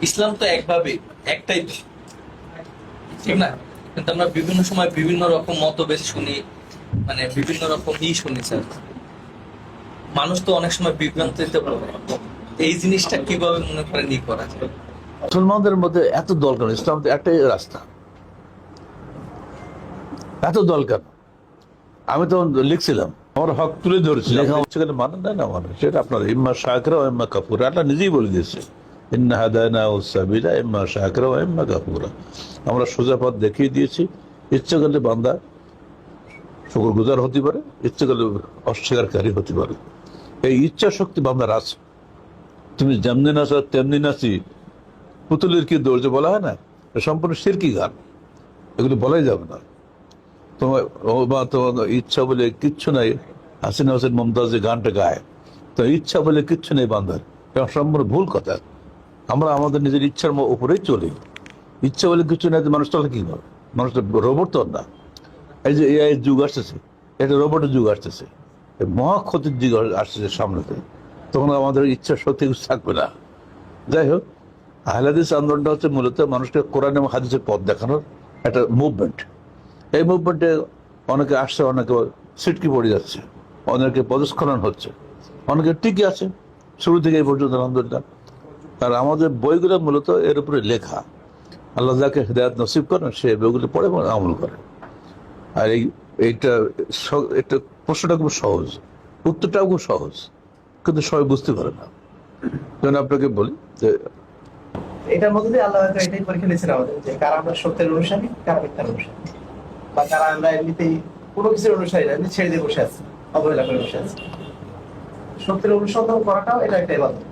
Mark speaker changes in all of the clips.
Speaker 1: ইসলাম তো একভাবে একটাই তো, ঠিক না? কিন্তু আমরা বিভিন্ন সময় বিভিন্ন রকম মতভেদ শুনি, মানে বিভিন্ন রকম শুনি স্যার। মানুষ তো অনেক সময় বিভ্রান্তিতে পড়ে। এই জিনিসটা কিভাবে মনে করেন করা যায়?
Speaker 2: মুসলমানদের মধ্যে এত দল কেন? ইসলাম তো একটাই রাস্তা, এত দল কেন? আমি তো লিখছিলাম, আমার হক তুলে ধরেছি, লেখা হচ্ছে কেন মানে না মানে সেটা আপনার ইম্মা শাকরা ও ইম্মা কাফুরা, আল্লাহ নিজেই বলে দিয়েছে ইন্না হাদায়নাহু সাবিলা ইম্মা শাকরা ও ইম্মা কাফুরা। আমরা সোজা পথ দেখিয়ে দিয়েছি, ইচ্ছে করলে বান্দা শুকরগুজার হতে পারে, ইচ্ছে করলে অস্বীকারী হতে পারে। এই ইচ্ছা শক্তি বান্দার আছে। তুমি যেমনি নাচো তেমনি নাচি, পুতুলের কি দৌড় যে বলা হয় না, সম্পূর্ণ শিরকি গান, এগুলো বলাই যাবে না। তোমার ইচ্ছা বলে কিচ্ছু নাই। হাসিনা হোসেন মমতাজ যে গানটা গায়, তো ইচ্ছা বলে কিচ্ছু নেই বান্দার, এটা সম্পূর্ণ ভুল কথা। আমরা আমাদের নিজের ইচ্ছার উপরেই চলি। ইচ্ছা বলে কিছু নাই, মানুষ চলে কি করে? মানুষ রোবট তো না। এই যে এআই যুগ আসতেছে, এটা রোবটের যুগ আসতেছে, মহা ক্ষতির যুগ আসতেছে সামনেতে, তখন আমাদের ইচ্ছা শক্তি কিছু থাকবে না। যাই হোক, আহলে হাদিস আন্দোলনটা হচ্ছে মূলত মানুষকে কোরআন এবং হাদিসের পথ দেখানোর একটা মুভমেন্ট। এই মুভমেন্টে অনেকে আসছে, অনেকে ছিটকি পড়ে যাচ্ছে, অনেকে পদস্খলন হচ্ছে, অনেকে টিকে আছে শুরু থেকে এই পর্যন্ত আলহামদুলিল্লাহ। আর আমাদের বইগুলো মূলত এর উপরে লেখা। আল্লাহ যাকে হিদায়াত নসিব করেন সে বইগুলো পড়ে এবং আমল করে। আর এইটা এটা প্রশ্নটা খুব সহজ, উত্তরটাও খুব সহজ, কিন্তু সবাই বুঝতে পারে না। যেন আপনাকে বলি যে
Speaker 3: এটার মধ্যে দিয়ে আল্লাহ হয়তো এটাই পরীক্ষা নিয়েছেন আমাদের, যে কারা আমরা সত্যের অনুসারী, কারা মিথ্যার অনুসারী, বা কারা আমরা এমনিতেই কোনো কিছুর অনুসারী না, এমনি ছেড়ে দিয়ে বসে আছি, অবহেলা করে বসে আছি। সত্যের অনুসন্ধান করাটাও এটা একটা ইবাদত।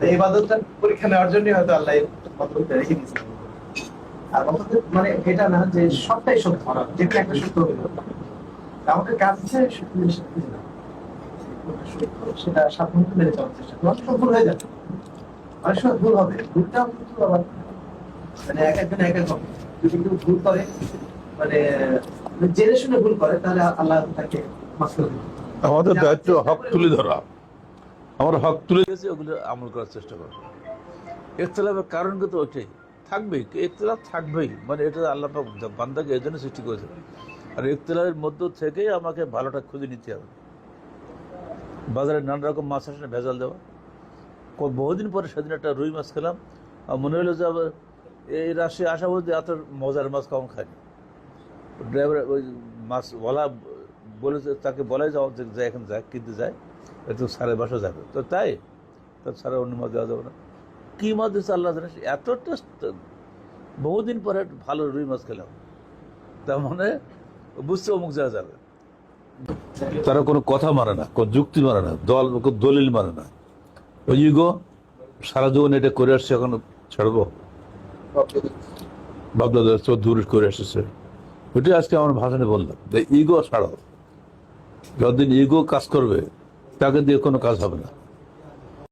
Speaker 3: এই ইবাদতটা পরীক্ষা নেওয়ার জন্য হয়তো আল্লাহ এই পদ্ধতিটা রেখে দিয়েছেন। আর অন্তত মানে এটা না যে সবটাই সত্য, যেটা একটা সত্য হবে, আমাদের কাজ হচ্ছে সত্য জিনিসটা খুঁজে নেওয়া। সেটা সাধারণত মেনে চলার চেষ্টা করা, সফল হয়ে যাবে। অনেক সময় ভুল হবে, ভুলটাও কিন্তু আবার মানে এক একজন এক এক হবে। যদি কেউ ভুল করে, মানে জেনে শুনে ভুল করে, তাহলে আল্লাহ তাকে মাফ করে দেবে।
Speaker 2: আমাদের দায়িত্ব হক তুলে ধরা। আমরা হক তুলে গেছি, ওগুলো আমল করার চেষ্টা করবো। ইখতিলাফের কারণ কিন্তু ওইটাই থাকবেই, ইখতিলাফ থাকবেই, মানে এটা আল্লাহ পাক বান্দাকে এই জন্য সৃষ্টি করেছে। আর ইখতিলাফের মধ্য থেকেই আমাকে ভালোটা খুঁজে নিতে হবে। বাজারে নানা রকম মাছ আসে না, ভেজাল দেওয়া। বহুদিন পরে সেদিন একটা রুই মাছ খেলাম, আর মনে হলো যে আবার এই রাশি আসা বলতে এত মজার মাছ কম খায়নি। ড্রাইভার ওই মাছ বলেছে, তাকে বলাই যাও যে এখন যায় কিনতে যায়, একটু সাড়ে বাসা যাবে, তো তাই তার সারা অন্য মাছ দেওয়া যাবে না। কী মাছ দিচ্ছে আল্লাহ জানে, এত টেস্ট। বহুদিন পরে ভালো রুই মাছ খেলাম, তার মানে বুঝতে অমুক যাওয়া যাবে। তারা কোনো কথা মানে না, কোনো যুক্তি মানে না, দলিল মানে না। ওই ইগো সারা জীবন এটা করে আসছে, এখন ছাড়বো? বাবদাদা দূর করে এসেছে, ওইটাই আজকে আমার ভাষণে বললাম যে ইগো ছাড়াও। যতদিন ইগো কাজ করবে, তাকে দিয়ে কোনো কাজ হবে না।